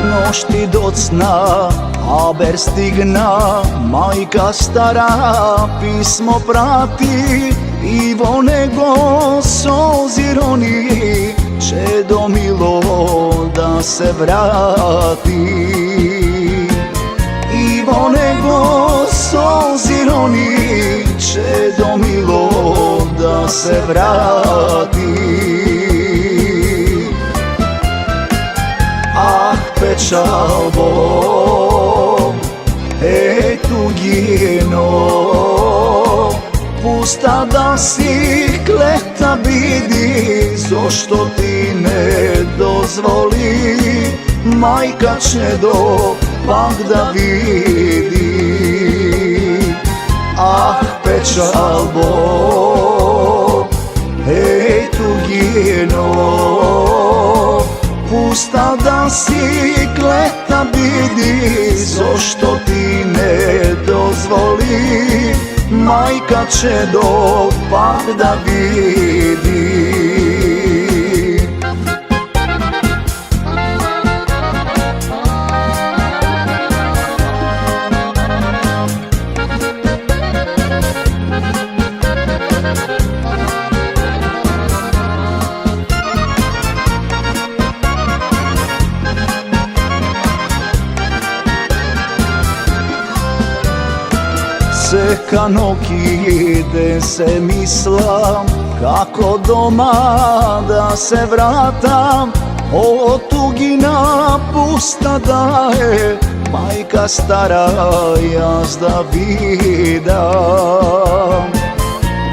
Nošti do cna, aber stigna, majka stara pismo prati, Ivo nego sozironi, čedo milo da se vrati. Ivo nego sozironi, čedo milo da se vrati. Ah, pečalbo, tugino, pusta da si kleta bidi, zašto ti ne dozvoli, majka čedo pak da vidi. Ah, pečalbo, tugino, pusta da si kleta bidi, zašto ti ne dozvoli, majka čedo pak da vidi. Seka noki ide se mislam, kako doma da se vratam. O tugina pusta da je, majka stara jazda vidam.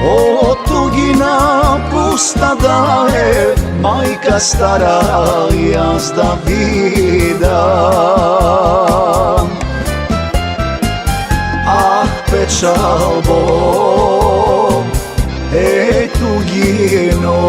O tugina pusta da je, majka stara jazda vidam. Ah, pečalbo, tugino,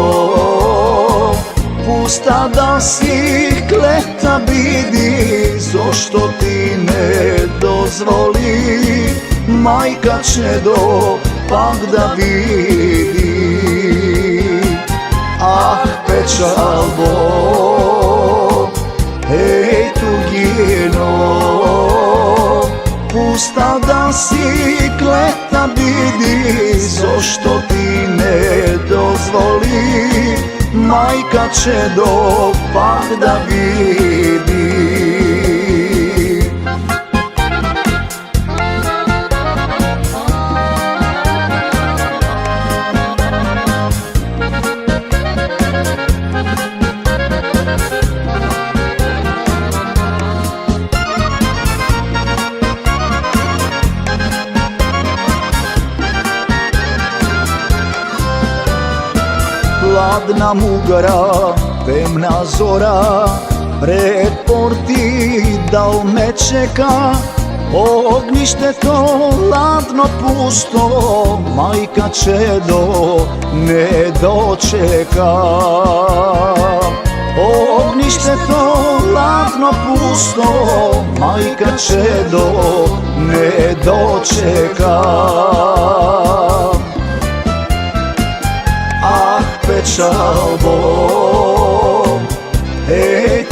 pusta da si kleta bidi, zašto ti ne dozvoli, majka čedo pak da vidi. Ah, pečalbo, tugino, pusta da si kleta bidi, zašto ti ne dozvoli, majka čedo pak da vidi. Hladna mugara, temna zora, pred porti dal me čeka. Ognjište to ladno pusto, majka čedo ne dočeka. Ognjište to ladno pusto, majka čedo ne dočeka. Ah, pečalbo,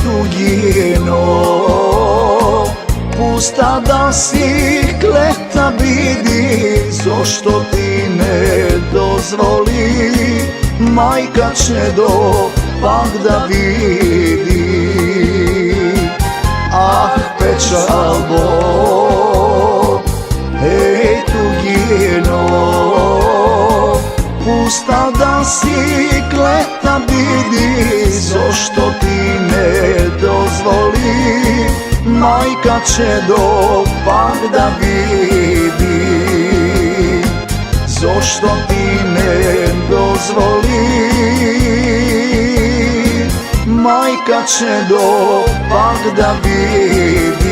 tugino, pusta da si kleta bidi, zašto ti ne dozvoli, majka čedo pak da vidi. Ah, pečalbo, tugino, pusta da si kleta bidi, zašto ti ne dozvoli, majka čedo pak da vidi. Zašto ti ne dozvoli, majka čedo pak da vidi.